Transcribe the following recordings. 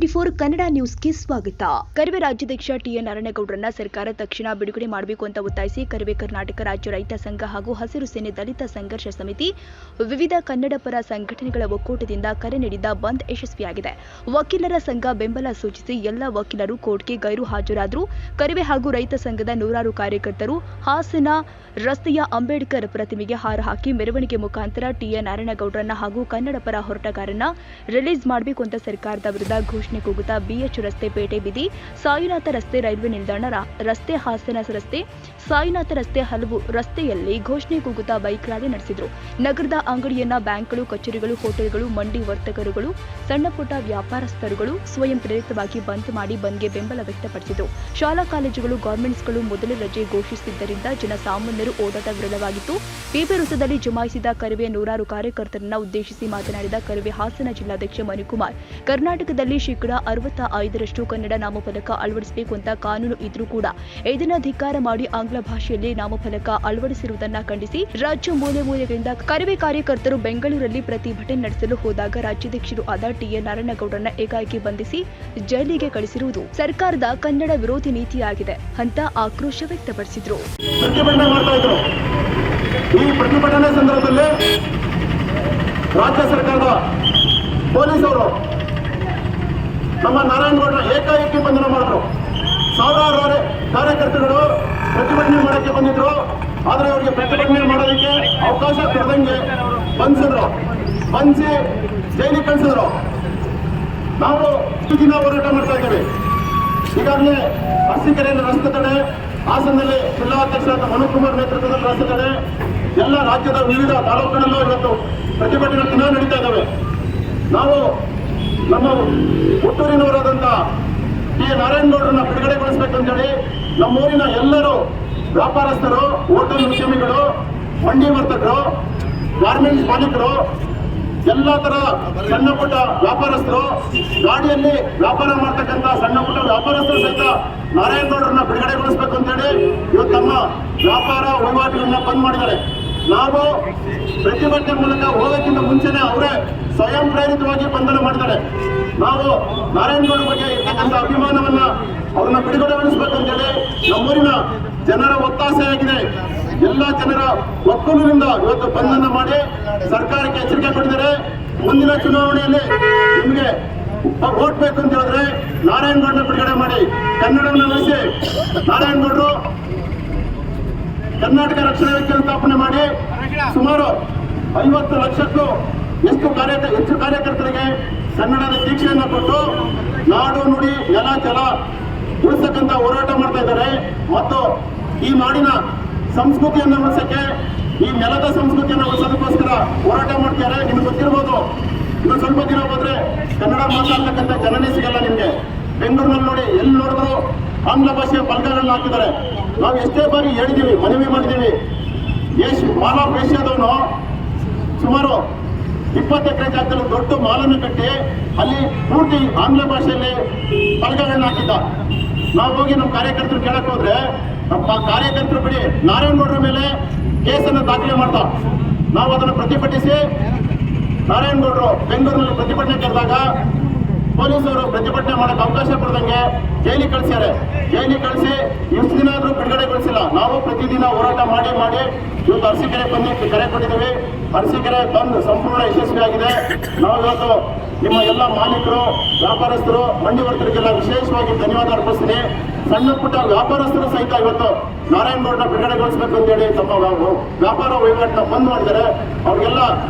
N24 Kannada ನ್ಯೂಸ್ಗೆ ಸ್ವಾಗತ. ಕರವೇ ರಾಜ್ಯಾಧ್ಯಕ್ಷ ಟಿ.ಎನ್. ನಾರಾಯಣಗೌಡರನ್ನ ಸರ್ಕಾರ ತಕ್ಷಣ ಬಿಡುಗಡೆ ಮಾಡಬೇಕು ಅಂತ ಒತ್ತಾಯಿಸಿ ಕರವೇ ಕರ್ನಾಟಕ ರಾಜ್ಯ ರೈತ ಸಂಘ ಹಾಗೂ ಹಸಿರು ಸೇನೆ ದಲಿತ ಸಂಘರ್ಷ ಸಮಿತಿ ವಿವಿಧ ಕನ್ನಡ ಪರ ಸಂಘಟನೆಗಳ ಒಕ್ಕೂಟದಿಂದ ಕರೆ ನೀಡಿದ್ದ ಬಂದ್ ಯಶಸ್ವಿಯಾಗಿದೆ. ವಕೀಲರ ಸಂಘ ಬೆಂಬಲ ಸೂಚಿಸಿ ಎಲ್ಲ ವಕೀಲರು ಕೋರ್ಟ್ಗೆ ಗೈರು ಹಾಜರಾದರು. ಕರವೇ ಹಾಗೂ ರೈತ ಸಂಘದ ನೂರಾರು ಕಾರ್ಯಕರ್ತರು ಹಾಸನ ರಸ್ತೆಯ ಅಂಬೇಡ್ಕರ್ ಪ್ರತಿಮೆಗೆ ಹಾರ ಹಾಕಿ ಮೆರವಣಿಗೆ ಮುಖಾಂತರ ಟಿ.ಎನ್. ನಾರಾಯಣಗೌಡರನ್ನ ಹಾಗೂ ಕನ್ನಡ ಪರ ಹೋರಾಟಗಾರರನ್ನ ರಿಲೀಸ್ ಮಾಡಬೇಕು ಅಂತ ಸರ್ಕಾರದ ವಿರುದ್ಧ ಘೋಷಣೆ ಕೂಗುತ್ತಾ BH ರಸ್ತೆ, ಪೇಟೆ ಬೀದಿ, ಸಾಯಿನಾಥ ರಸ್ತೆ, ರೈಲ್ವೆ ನಿಲ್ದಾಣ ರಸ್ತೆ, ಹಾಸನ ರಸ್ತೆ, ಸಾಯಿನಾಥ ರಸ್ತೆ ಹಲವು ರಸ್ತೆಯಲ್ಲಿ ಘೋಷಣೆ ಕೂಗುತ್ತಾ ಬೈಕ್ ರ್ಯಾಲಿ ನಡೆಸಿದರು. ನಗರದ ಅಂಗಡಿಯನ್ನ ಬ್ಯಾಂಕ್ಗಳು, ಕಚೇರಿಗಳು, ಹೋಟೆಲ್ಗಳು, ಮಂಡಿ ವರ್ತಕರುಗಳು, ಸಣ್ಣ ಪುಟ್ಟ ವ್ಯಾಪಾರಸ್ಥರುಗಳು ಸ್ವಯಂ ಪ್ರೇರಿತವಾಗಿ ಬಂದ್ ಮಾಡಿ ಬಂದ್ಗೆ ಬೆಂಬಲ ವ್ಯಕ್ತಪಡಿಸಿದರು. ಶಾಲಾ ಕಾಲೇಜುಗಳು, ಗಾರ್ಮೆಂಟ್ಸ್ಗಳು ಮೊದಲೇ ರಜೆ ಘೋಷಿಸಿದ್ದರಿಂದ ಜನಸಾಮಾನ್ಯರು ಓಡಾಟ ವಿರಳವಾಗಿತ್ತು. ಪಿಬಿ ವೃತ್ತದಲ್ಲಿ ಜಮಾಯಿಸಿದ ಕರವೇ ನೂರಾರು ಕಾರ್ಯಕರ್ತರನ್ನ ಉದ್ದೇಶಿಸಿ ಮಾತನಾಡಿದ ಕರವೇ ಹಾಸನ ಜಿಲ್ಲಾಧ್ಯಕ್ಷ ಮನುಕುಮಾರ್, ಕರ್ನಾಟಕದಲ್ಲಿ 65% ಕನ್ನಡ ನಾಮಫಲಕ ಅಳವಡಿಸಬೇಕು ಅಂತ ಕಾನೂನು ಇದ್ರೂ ಕೂಡ ಇದನ್ನ ಧಿಕ್ಕಾರ ಮಾಡಿ ಆಂಗ್ಲ ಭಾಷೆಯಲ್ಲಿ ನಾಮಫಲಕ ಅಳವಡಿಸಿರುವುದನ್ನು ಖಂಡಿಸಿ ರಾಜ್ಯ ಮೂಲೆ ಮೂಲೆಗಳಿಂದ ಕರವೇ ಕಾರ್ಯಕರ್ತರು ಬೆಂಗಳೂರಲ್ಲಿ ಪ್ರತಿಭಟನೆ ನಡೆಸಲು ಹೋದಾಗ ರಾಜ್ಯಾಧ್ಯಕ್ಷರು ಆದ ಟಿ.ಎನ್. ನಾರಾಯಣಗೌಡರನ್ನ ಏಕಾಏಕಿ ಬಂಧಿಸಿ ಜೈಲಿಗೆ ಕಳಿಸಿರುವುದು ಸರ್ಕಾರದ ಕನ್ನಡ ವಿರೋಧಿ ನೀತಿಯಾಗಿದೆ ಅಂತ ಆಕ್ರೋಶ ವ್ಯಕ್ತಪಡಿಸಿದರು. ಈ ಪ್ರತಿಭಟನೆ ಸಂದರ್ಭದಲ್ಲಿ ರಾಜ್ಯ ಸರ್ಕಾರದ ಪೊಲೀಸರು ನಮ್ಮ ನಾರಾಯಣಗೌಡರ ಏಕಾಏಕಿ ಬಂಧನ ಮಾಡಿದ್ರು. ಸಾವಿರಾರು ಕಾರ್ಯಕರ್ತರು ಪ್ರತಿಭಟನೆ ಮಾಡೋಕ್ಕೆ ಬಂದಿದ್ರು. ಆದರೆ ಅವರಿಗೆ ಪ್ರತಿಭಟನೆ ಮಾಡೋದಕ್ಕೆ ಅವಕಾಶ ಕೊಡದಂಗೆ ಬಂಧಿಸಿ ಜೈಲಿಗೆ ಕಳಿಸಿದ್ರು. ನಾವು ಇಷ್ಟು ದಿನ ಹೋರಾಟ ಮಾಡ್ತಾ ಇದ್ದೇವೆ. ಈಗಾಗಲೇ ಅರಸೀಕೆರೆಯಲ್ಲಿ ರಸ್ತೆ ತಡೆ, ಹಾಸನದಲ್ಲಿ ಜಿಲ್ಲಾಧ್ಯಕ್ಷ ಮನುಕುಮಾರ್ ನೇತೃತ್ವದಲ್ಲಿ ರಸ್ತೆ ತಡೆ, ಎಲ್ಲ ರಾಜ್ಯದ ವಿವಿಧ ತಾಲೂಕುಗಳಲ್ಲೂ ಇವತ್ತು ಪ್ರತಿಭಟನೆ ದಿನ ನಡೀತಾ ಇದ್ದಾವೆ. ನಾವು ನಮ್ಮ ಹುಟ್ಟೂರಿನವರಾದಂಥ ಟಿ.ಎನ್. ನಾರಾಯಣಗೌಡರನ್ನ ಬಿಡುಗಡೆಗೊಳಿಸಬೇಕಂತೇಳಿ ನಮ್ಮೂರಿನ ಎಲ್ಲರೂ ವ್ಯಾಪಾರಸ್ಥರು, ಹೋಟೆಲ್ ಉದ್ಯಮಿಗಳು, ಮಂಡಿ ವರ್ತಕರು, ಗಾರ್ಮೆಂಟ್ಸ್ ಮಾಲೀಕರು, ಎಲ್ಲ ತರ ಸಣ್ಣ ಪುಟ್ಟ ವ್ಯಾಪಾರಸ್ಥರು, ಗಾಡಿಯಲ್ಲಿ ವ್ಯಾಪಾರ ಮಾಡ್ತಕ್ಕಂಥ ಸಣ್ಣ ಪುಟ್ಟ ವ್ಯಾಪಾರಸ್ಥರು ಸಹಿತ ನಾರಾಯಣಗೌಡರನ್ನ ಬಿಡುಗಡೆಗೊಳಿಸಬೇಕು ಅಂತೇಳಿ ಇವತ್ತು ತಮ್ಮ ವ್ಯಾಪಾರ ವಹಿವಾಟುಗಳನ್ನ ಬಂದ್ ಮಾಡಿದ್ದಾರೆ. ನಾವು ಪ್ರತಿಭಟನೆ ಮೂಲಕ ಹೋಗೋಕ್ಕಿಂತ ಮುಂಚೆನೆ ಅವರೇ ಸ್ವಯಂ ಪ್ರೇರಿತವಾಗಿ ಬಂಧನ ಮಾಡಿದ್ದಾರೆ. ನಾವು ನಾರಾಯಣಗೌಡರ ಬಗ್ಗೆ ಇರ್ತಕ್ಕಂಥ ಅಭಿಮಾನವನ್ನ ಅವ್ರನ್ನ ಬಿಡುಗಡೆಗೊಳಿಸಬೇಕು ಅಂತೇಳಿ ನಮ್ಮೂರಿನ ಜನರ ಒತ್ತಾಸೆಯಾಗಿದೆ. ಎಲ್ಲ ಜನರ ಒಕ್ಕೂಲಿನಿಂದ ಇವತ್ತು ಬಂಧನ ಮಾಡಿ ಸರ್ಕಾರಕ್ಕೆ ಎಚ್ಚರಿಕೆ ಕೊಟ್ಟಿದ್ದಾರೆ. ಮುಂದಿನ ಚುನಾವಣೆಯಲ್ಲಿ ನಿಮಗೆ ವೋಟ್ ಬೇಕು ಅಂತ ಹೇಳಿದ್ರೆ ನಾರಾಯಣಗೌಡರನ್ನ ಬಿಡುಗಡೆ ಮಾಡಿ, ಕನ್ನಡವನ್ನು ಉಳಿಸಿ. ನಾರಾಯಣಗೌಡರು ಕರ್ನಾಟಕ ರಕ್ಷಣಾ ವೇದಿಕೆ ಸ್ಥಾಪನೆ ಮಾಡಿ ಸುಮಾರು 50 ಲಕ್ಷಕ್ಕೂ ಹೆಚ್ಚು ಕಾರ್ಯಕರ್ತರಿಗೆ ಕನ್ನಡದ ದೀಕ್ಷೆಯನ್ನು ಕೊಟ್ಟು ನಾಡು ನುಡಿ ನೆಲ ಜಲ ಉಳಿಸತಕ್ಕಂಥ ಹೋರಾಟ ಮಾಡ್ತಾ ಇದ್ದಾರೆ. ಮತ್ತು ಈ ನಾಡಿನ ಸಂಸ್ಕೃತಿಯನ್ನು ಉಳಿಸಕ್ಕೆ, ಈ ನೆಲದ ಸಂಸ್ಕೃತಿಯನ್ನು ಉಳಿಸೋದಕ್ಕೋಸ್ಕರ ಹೋರಾಟ ಮಾಡ್ತಾರೆ. ನಿಮ್ಗೆ ಗೊತ್ತಿರ್ಬೋದು, ಇನ್ನು ಸ್ವಲ್ಪ ದಿನ ಹೋದ್ರೆ ಕನ್ನಡ ಮಾತಾಡ್ತಕ್ಕಂಥ ಜನನೇ ಸಿಗಲ್ಲ ನಿಮ್ಗೆ. ಬೆಂಗಳೂರಿನಲ್ಲಿ ನೋಡಿ, ಎಲ್ಲಿ ನೋಡಿದ್ರು ಆಂಗ್ಲ ಭಾಷೆಯ ಫಲಕಗಳನ್ನ ಹಾಕಿದ್ದಾರೆ. ನಾವು ಎಷ್ಟೇ ಬಾರಿ ಹೇಳಿದ್ದೀವಿ, ಮನವಿ ಮಾಡಿದ್ದೀವಿ. ಮಾಲ್ ಆಫ್ ಏಷ್ಯಾದವನು ಸುಮಾರು 20 ಎಕರೆ ಜಾಗದಲ್ಲಿ ದೊಡ್ಡ ಮಾಲನ್ನು ಕಟ್ಟಿ ಅಲ್ಲಿ ಪೂರ್ತಿ ಆಂಗ್ಲ ಭಾಷೆಯಲ್ಲಿ ಫಲಕಗಳನ್ನ ಹಾಕಿದ್ದ. ನಾವು ಹೋಗಿ ನಮ್ಮ ಕಾರ್ಯಕರ್ತರು ಕೇಳಕ್ ಹೋದ್ರೆ ನಮ್ಮ ಕಾರ್ಯಕರ್ತರು ಬಿಡಿ, ನಾರಾಯಣಗೌಡರ ಮೇಲೆ ಕೇಸನ್ನು ದಾಖಲೆ ಮಾಡ್ದ. ನಾವು ಅದನ್ನು ಪ್ರತಿಭಟಿಸಿ ನಾರಾಯಣಗೌಡರು ಬೆಂಗಳೂರಿನಲ್ಲಿ ಪ್ರತಿಭಟನೆ ಕರೆದಾಗ ಪೊಲೀಸರು ಪ್ರತಿಭಟನೆ ಮಾಡಕ್ಕೆ ಅವಕಾಶ ಕೊಡದಂಗೆ ಜೈಲಿಗೆ ಕಳಿಸ್ಯಾರೆ. ಜೈಲಿಗೆ ಕಳಿಸಿ ಇಷ್ಟು ದಿನ ಆದರೂ ಬಿಡುಗಡೆಗೊಳಿಸಿಲ್ಲ. ನಾವು ಪ್ರತಿದಿನ ಹೋರಾಟ ಮಾಡಿ ಇವತ್ತು ಅರಸೀಕೆರೆ ಬಂದು ಕರೆ ಕೊಟ್ಟಿದ್ದೀವಿ. ಅರಸೀಕೆರೆ ಬಂದು ಸಂಪೂರ್ಣ ಯಶಸ್ವಿಯಾಗಿದೆ. ನಾವು ಇವತ್ತು ನಿಮ್ಮ ಎಲ್ಲ ಮಾಲೀಕರು, ವ್ಯಾಪಾರಸ್ಥರು, ಮಂಡಿ ವರ್ತಕರಿಗೆಲ್ಲ ವಿಶೇಷವಾಗಿ ಧನ್ಯವಾದ ಅರ್ಪಿಸ್ತೀನಿ. ಸಣ್ಣ ಪುಟ್ಟ ವ್ಯಾಪಾರಸ್ಥರು ಸಹಿತ ಇವತ್ತು ನಾರಾಯಣಗೌಡರನ್ನ ಬಿಡುಗಡೆಗೊಳಿಸಬೇಕು ಅಂತೇಳಿ ತಮ್ಮ ವ್ಯಾಪಾರ ವಹಿವಾಟನ್ನ ಬಂದ್ ಮಾಡಿದ್ದಾರೆ. ಅವ್ರಿಗೆಲ್ಲ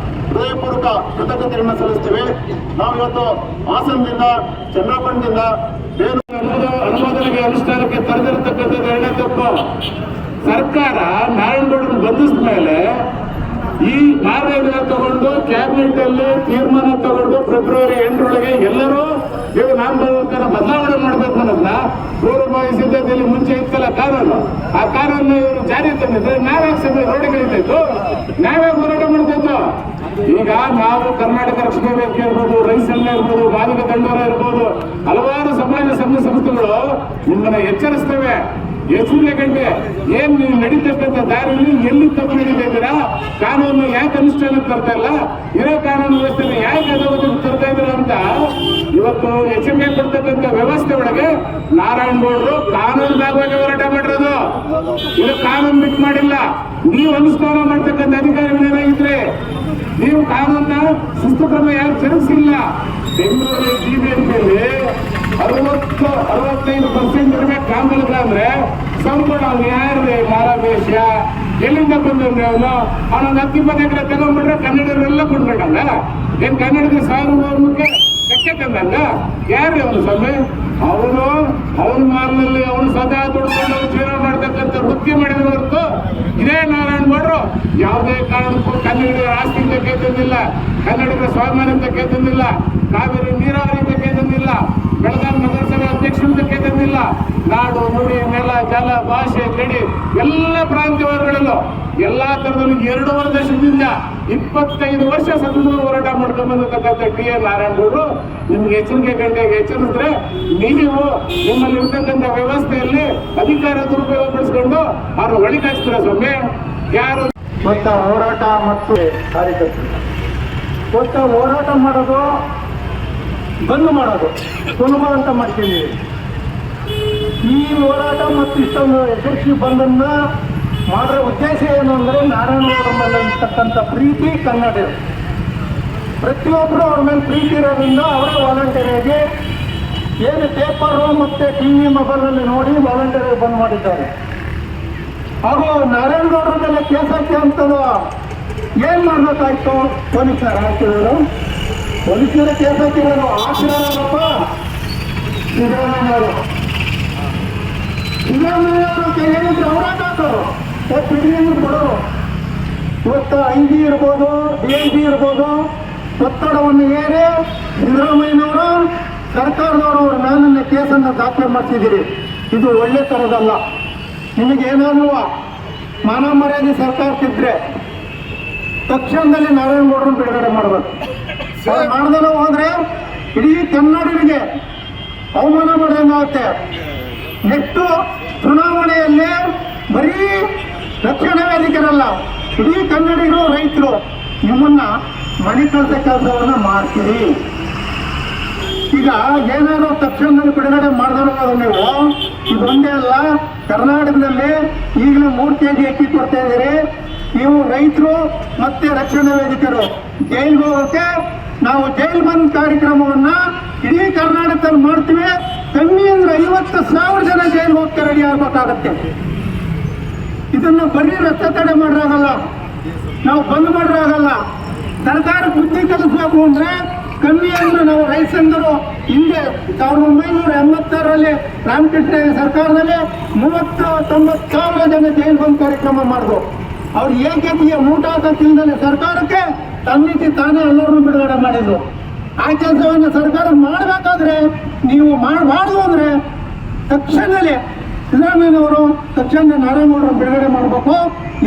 ಹೃದಯಪೂರ್ವಕ ಕೃತಜ್ಞತೆಗಳನ್ನ ಸಲ್ಲಿಸ್ತೀವಿ. ನಾವು ಇವತ್ತು ಹಾಸನದಿಂದ, ಚನ್ನಪಟ್ಟಣದಿಂದ ಅನುಮೋದನೆಗೆ ಅನುಷ್ಠಾನಕ್ಕೆ ತರದಿರತಕ್ಕಂಥದ್ದು ಎರಡನೇ ತಪ್ಪು. ಸರ್ಕಾರ ನಾರಾಯಣಗೌಡರನ್ನು ಬಂಧಿಸಿದ ಮೇಲೆ ಈ ಕಾರ್ಯವನ್ನು ತಗೊಂಡು ಕ್ಯಾಬಿನೆಟ್ ಅಲ್ಲಿ ತೀರ್ಮಾನ ತಗೊಂಡು ಫೆಬ್ರವರಿ 8ರೊಳಗೆ ಎಲ್ಲರೂ ಇವು ನಾಮಕರಣ ಬದಲಾವಣೆ ಮಾಡಬೇಕು ಅನ್ನೋದನ್ನ ಪೂರ್ವಭಾವಿ ಸಿದ್ಧತೆಯಲ್ಲಿ ಮುಂಚೆ ಇತ್ತಲ್ಲ ಕಾನೂನು, ಆ ಕಾನೂನು ಇವರು ಜಾರಿ ತಂದಿದ್ರೆ ನಾವ್ಯಾಗ ಸಮಯ ರೋಡಿಗಳಿದ್ದಾಯ್ತು, ನಾವ್ಯಾಗ ಹೋರಾಟ ಮಾಡ್ತಾಯಿತ್ತು. ಈಗ ನಾವು ಕರ್ನಾಟಕ ರಕ್ಷಣಾ ವೇದಿಕೆ ಇರ್ಬೋದು, ರೈತ ಸಂಘ ಇರ್ಬೋದು, ಬಾಲಿಕ ದಂಡೋರ ಇರ್ಬೋದು, ಹಲವಾರು ಸಮಾಜ ಸಂಘ ಸಂಸ್ಥೆಗಳು ನಿಮ್ಮನ್ನ ಎಚ್ಚರಿಸ್ತೇವೆ. ಎಚ್ಚರಿಕೆಂಡು ಏನ್ ನೀವು ನಡೀತಕ್ಕಂಥ ದಾರಿಯಲ್ಲಿ ಎಲ್ಲಿ ತಪ್ಪು ನಡೀತಾ ಇದ್ದೀರಾ, ಕಾನೂನು ಯಾಕೆ ಅನುಷ್ಠಾನಕ್ಕೆ ತರ್ತಾ ಇಲ್ಲ, ಇರೋ ಕಾನೂನು ವ್ಯವಸ್ಥೆನ ಯಾಕೆ ಅಧೋಗತಿಗೆ ತರ್ತಾ ಇದ್ದೀರಾ ಅಂತ ಇವತ್ತು ಎಚ್ಚರಿಕೆ ಕೊಡ್ತಕ್ಕಂಥ ವ್ಯವಸ್ಥೆ ಒಳಗೆ ನಾರಾಯಣ ಗೌಡರು ಕಾನೂನು ಭಾಗವಾಗಿ ಹೋರಾಟ ಮಾಡಿರೋದು. ಇದು ಕಾನೂನು ಬಿಟ್ಟು ಮಾಡಿಲ್ಲ. ನೀವು ಅನುಷ್ಠಾನ ಮಾಡ್ತಕ್ಕಂಥ ಅಧಿಕಾರಿಗಳೇನಾಗಿದ್ರೆ ನೀವು ಕಾನೂನ ಶಿಸ್ತು ಕ್ರಮ ಯಾರು ಜರುಗಿಸಿಲ್ಲ. ಬೆಂಗಳೂರಲ್ಲಿ ಬಿಬಿಎಂಪಿಯಲ್ಲಿ 65% ಇರ್ಬೇಕು ಕಾಮಗಾರಿಗಳ ಅಂದ್ರೆ ಸಂಪೂರ್ಣ ಅವ್ನು ಯಾರೇ ಮಾರಾವೇಶ ಎಲ್ಲಿಂದ ಬಂದವ್ರು ಅವನು ಅವನೊಂದು 10-20 ಎಕರೆ ತಗೊಂಡ್ಬಿಟ್ರೆ ಕನ್ನಡಿಗರೆಲ್ಲ ಕೊಡ್ಬೇಕಲ್ಲ. ಏನ್ ಕನ್ನಡದ ಸಾರ್ವಭೌಮಕ್ಕೆ ಲೆಕ್ಕ ತಂದಲ್ಲ ಯಾರೇ ಅವನು ಸ್ವಾಮಿ? ಅವನ ಮಾರ್ನಲ್ಲಿ ಅವನು ಸದಾ ದುಡ್ಕೊಂಡು ಜೀವನ ಮಾಡ್ತಕ್ಕಂಥ ವೃತ್ತಿ ಮಾಡಿದ ಹೊರತು ಇದೇ ನಾರಾಯಣ ಗೌಡರು ಯಾವುದೇ ಕಾರಣಕ್ಕೂ ಕನ್ನಡಿಗರ ಆಸ್ತಿ ಅಂತ ಕೇಳ್ತಿದ್ದಿಲ್ಲ, ಕನ್ನಡಿಗರ ಸ್ವಾಭಿಮಾನ ಅಂತ ಕೇಳ್ತಿದ್ದಿಲ್ಲ, ಕಾವೇರಿ ನೀರಾವರಿ ಅಂತ ಕೇಳ್ತಿದ್ದಿಲ್ಲ, ಬೆಳಗಾವಿ ನಗರಸಭೆ ಅಧ್ಯಕ್ಷರಿಂದ ಕೇಳ್ತಿದ್ದಿಲ್ಲ. ನಾಡು ನುಡಿ ನೆಲ ಜಲ ಭಾಷೆ ಗಡಿ ಎಲ್ಲ ಪ್ರಾಂತ್ಯವರ್ಗಳಲ್ಲೂ ಎಲ್ಲಾ ತರದಲ್ಲೂ 2.5 ದಶಕದಿಂದ 25 ವರ್ಷ ಸತತ ಹೋರಾಟ ಮಾಡ್ಕೊಂಡು ಬಂದಿರ್ತಕ್ಕಂಥ ಟಿ.ಎನ್. ನಾರಾಯಣಗೌಡರು ನಿಮ್ಗೆ ಎಚ್ಚರಿಕೆ ಗಂಟೆಗೆ ಎಚ್ಚರಿಸಿದ್ರೆ ನೀವು ನಿಮ್ಮಲ್ಲಿ ಇರ್ತಕ್ಕಂಥ ವ್ಯವಸ್ಥೆಯಲ್ಲಿ ಅಧಿಕಾರ ದುರುಪಯೋಗ ಪಡಿಸ್ಕೊಂಡು ಅವ್ರು ಒಳಿಕಾಯಿಸ್ತೀರ ಸ್ವಾಮಿ. ಯಾರು ಇವತ್ತ ಹೋರಾಟ ಮತ್ತು ಕಾರ್ಯಕರ್ತರು ಇವತ್ತ ಹೋರಾಟ ಮಾಡೋದು ಬಂದ್ ಮಾಡೋದು ಸುಲಭ ಅಂತ ಮಾಡ್ತೀವಿ. ಈ ಹೋರಾಟ ಮತ್ತು ಇಷ್ಟೊಂದು ಯಶಸ್ವಿ ಬಂದನ್ನ ಮಾಡೋ ಉದ್ದೇಶ ಏನು ಅಂದರೆ ನಾರಾಯಣಗೌಡರ ಮೇಲೆ ಇರ್ತಕ್ಕಂಥ ಪ್ರೀತಿ ಕನ್ನಡ ಪ್ರತಿಯೊಬ್ಬರು ಅವ್ರ ಮೇಲೆ ಪ್ರೀತಿ ಇರೋದ್ರಿಂದ ಅವರೇ ವಾಲಂಟಿಯರಾಗಿ ಏನು ಪೇಪರು ಮತ್ತು TV ಮೊಬೈಲಲ್ಲಿ ನೋಡಿ ವಾಲಂಟಿಯರ್ ಬಂದ್ ಮಾಡಿದ್ದಾರೆ. ಹಾಗೂ ನಾರಾಯಣಗೌಡರ ಮೇಲೆ ಕೇಸ್ ಹಾಕಿ ಅಂತದ್ದು ಏನ್ ಮಾಡ್ಬೇಕಾಯ್ತು? ಪೊಲೀಸರು ಹಾಕಿರೋರು ಪೊಲೀಸರ ಕೇಸ್ ಹಾಕಿರೋರು ಹಾಕಿರೋರಪ್ಪ ಸಿದ್ದರಾಮಯ್ಯವರು ಏನಿದ್ರು ಹೋರಾಟ ಹಾಕೋರು ಕೊಡೋರು. ಇವತ್ತು IG ಇರ್ಬೋದು, DIG ಇರ್ಬೋದು, ಒತ್ತಡವನ್ನು ಏರಿ ಸಿದ್ದರಾಮಯ್ಯನವರು ಸರ್ಕಾರದವರು ಅವ್ರ ಮೇಲಿನ ಕೇಸನ್ನು ದಾಖಲೆ ಮಾಡಿಸಿದ್ದೀರಿ. ಇದು ಒಳ್ಳೆ ಥರದಲ್ಲ. ನಿಮಗೇನಾದ್ರು ಮಾನ ಮರ್ಯಾದೆ ಸರ್ಕಾರಕ್ಕಿದ್ರೆ ತಕ್ಷಣದಲ್ಲಿ ನಾರಾಯಣಗೌಡರನ್ನು ಬಿಡುಗಡೆ ಮಾಡಬೇಕು. ಅವ್ರು ಮಾಡ್ದಲ್ಲ ಹೋದ್ರೆ ಇಡೀ ಕನ್ನಡಿಗರಿಗೆ ಅವಮಾನ ಮಾಡಿದಂಗಾಗುತ್ತೆ. ನೆಕ್ಸ್ಟ್ ಚುನಾವಣೆಯಲ್ಲಿ ಬರೀ ರಕ್ಷಣಾ ವೇದಿಕೆರಲ್ಲ, ಇಡೀ ಕನ್ನಡಿಗರು ರೈತರು ನಿಮ್ಮನ್ನ ಮನೆ ಕಳಿಸೋ ಕೆಲಸವನ್ನ ಮಾಡ್ತೀರಿ. ಈಗ ಏನಾದ್ರು ತಕ್ಷಣದಲ್ಲಿ ಬಿಡುಗಡೆ ಮಾಡಿದ್ರು ನೀವು ಇದೊಂದೇ ಅಲ್ಲ, ಕರ್ನಾಟಕದಲ್ಲಿ ಈಗಲೂ 3 kg ಅಕ್ಕಿ ಕೊಡ್ತಾ ಇದ್ದೀರಿ. ನೀವು ರೈತರು ಮತ್ತೆ ರಕ್ಷಣಾ ವೇದಿಕರು ಜೈಲ್ಗೆ ಹೋಗೋಕೆ ನಾವು ಜೈಲ್ ಬಂದ್ ಕಾರ್ಯಕ್ರಮವನ್ನ ಇಡೀ ಕರ್ನಾಟಕದಲ್ಲಿ ಮಾಡ್ತೀವಿ. ಕಮ್ಮಿ ಅಂದ್ರೆ 50,000 ಜನ ಜೈಲ್ಗೆ ಹೋಗ್ತಾ ರೆಡಿ ಆಗ್ಬೇಕಾಗತ್ತೆ. ಇದನ್ನ ಬರೀ ರಸ್ತೆ ತಡೆ ಮಾಡ್ರಾಗಲ್ಲ, ನಾವು ಬಂದ್ ಮಾಡ್ರಾಗಲ್ಲ. ಸರ್ಕಾರ ಬುದ್ಧಿ ಕಲಿಸ್ಬೇಕು ಅಂದ್ರೆ ಕಮ್ಮಿ ಅಂದ್ರೆ ನಾವು ರೈತ ಸಂಘರು ಹಿಂದೆ 1986ರಲ್ಲಿ ರಾಮಕೃಷ್ಣ ಸರ್ಕಾರದಲ್ಲಿ 30-90,000 ಜನ ಜೈಲ್ ಬಂದ್ ಕಾರ್ಯಕ್ರಮ ಮಾಡಿದ್ರು. ಅವ್ರು ಏಕತೆಯ ಮೂಟಾಟ ತಿಂದಲೇ ಸರ್ಕಾರಕ್ಕೆ ತನ್ನಿಸಿ ತಾನೇ ಎಲ್ಲರನ್ನೂ ಬಿಡುಗಡೆ ಮಾಡಿದ್ರು. ಆ ಕೆಲಸವನ್ನು ಸರ್ಕಾರ ಮಾಡಬೇಕಾದ್ರೆ ನೀವು ಮಾಡಬಾರ್ದು ಅಂದ್ರೆ ತಕ್ಷಣದಲ್ಲಿ ಸಿದ್ದರಾಮಯ್ಯನವರು ತಕ್ಷಣ ನಾರಾಯಣಗೌಡರನ್ನು ಬಿಡುಗಡೆ ಮಾಡಬೇಕು,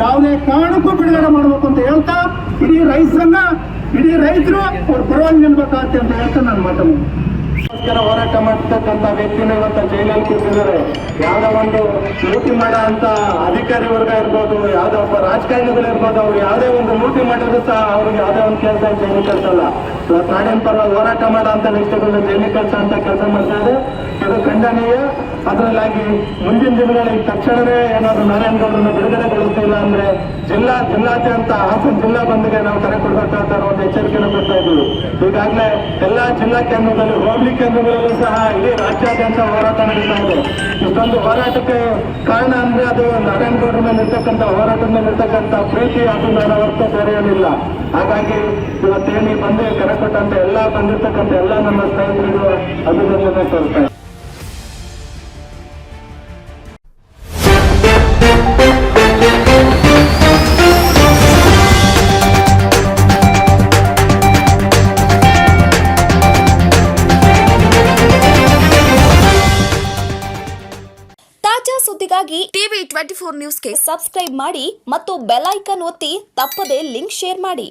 ಯಾವುದೇ ಕಾರಣಕ್ಕೂ ಬಿಡುಗಡೆ ಮಾಡಬೇಕು ಅಂತ ಹೇಳ್ತಾ ಇಡೀ ರೈತರು ಅವ್ರ ಪರವಾಗಿ ನಿಲ್ಬೇಕಾಗತ್ತೆ ಅಂತ ಹೇಳ್ತಾ ನಾನು ಮಾತಾಡ್ತೀನಿ. ಹೋರಾಟ ಮಾಡ್ತಕ್ಕಂಥ ವ್ಯಕ್ತಿನ ಇವತ್ತು ಜೈಲಲ್ಲಿ ಕೂತಿದ್ದಾರೆ. ಯಾವ್ದೋ ಒಂದು ಲೂಟಿ ಮಾಡೋ ಅಂತ ಅಧಿಕಾರಿ ವರ್ಗ ಇರ್ಬೋದು, ಯಾವ್ದೋ ಒಬ್ಬ ರಾಜಕಾರಣಿಗಳು ಇರ್ಬೋದು, ಅವ್ರು ಯಾವುದೇ ಒಂದು ಲೂಟಿ ಮಾಡಿದ್ರು ಸಹ ಅವ್ರಿಗೆ ಯಾವುದೇ ಒಂದು ಕೆಲಸ ಜೈಲಿಗೆ ಕಳ್ಸಲ್ಲ. ಇವತ್ತು ನಾಡಿನ ಪರವಾಗಿ ಹೋರಾಟ ಮಾಡೋ ಅಂತ ವ್ಯಕ್ತಿಗಳನ್ನ ಜೈಲಿಗೆ ಕಳ್ಸೋ ಅಂತ ಕೆಲಸ ಮಾಡ್ತಾ ಇದೆ. ಇದು ಖಂಡನೀಯ. ಅದರಲ್ಲಾಗಿ ಮುಂದಿನ ದಿನಗಳಲ್ಲಿ ತಕ್ಷಣವೇ ಏನಾದ್ರು ನಾರಾಯಣಗೌಡರನ್ನ ಬಿಡುಗಡೆಗೊಳಿಸ್ತಿಲ್ಲ ಅಂದ್ರೆ ಜಿಲ್ಲಾದ್ಯಂತ ಹಾಸನ ಜಿಲ್ಲಾ ಬಂದ್ಗೆ ನಾವು ಕರೆ ಕೊಡ್ಬೇಕಾದ ಒಂದು ಎಚ್ಚರಿಕೆಯನ್ನು ಕೊಡ್ತಾ ಇದ್ದೀವಿ. ಈಗಾಗಲೇ ಎಲ್ಲಾ ಜಿಲ್ಲಾ ಕೇಂದ್ರದಲ್ಲಿ, ಹೋಬಳಿ ಕೇಂದ್ರಗಳಲ್ಲೂ ಸಹ ಇಡೀ ರಾಜ್ಯಾದ್ಯಂತ ಹೋರಾಟ ನಡೀತಾ ಇದೆ. ಇಷ್ಟೊಂದು ಹೋರಾಟಕ್ಕೆ ಕಾರಣ ಅಂದ್ರೆ ಅದು ನಾರಾಯಣಗೌಡರ ಮೇಲೆ ಇರ್ತಕ್ಕಂಥ ಹೋರಾಟದ ಮೇಲೆ ಇರ್ತಕ್ಕಂಥ ಪ್ರೀತಿ, ಅದು ನನ್ನ ಹೊರತು ಬೇರೆ ಏನಿಲ್ಲ. ಹಾಗಾಗಿ ಇವತ್ತೇನು ಬಂದು ಕರೆ ಕೊಟ್ಟಂತ ಬಂದಿರ್ತಕ್ಕಂಥ ಎಲ್ಲ ನಮ್ಮ ಸ್ನೇಹಿತರಿಗೂ ಅಭಿನಂದನೆ ಸಲ್ಲಿಸ್ತಾ ಇದ್ದೀನಿ. ಸುದ್ದಿಗಾಗಿ ಟಿವಿ 24 ನ್ಯೂಸ್ಗೆ ಸಬ್ಸ್ಕ್ರೈಬ್ ಮಾಡಿ ಮತ್ತು ಬೆಲ್ ಐಕಾನ್ ಒತ್ತಿ ತಪ್ಪದೇ ಲಿಂಕ್ ಶೇರ್ ಮಾಡಿ.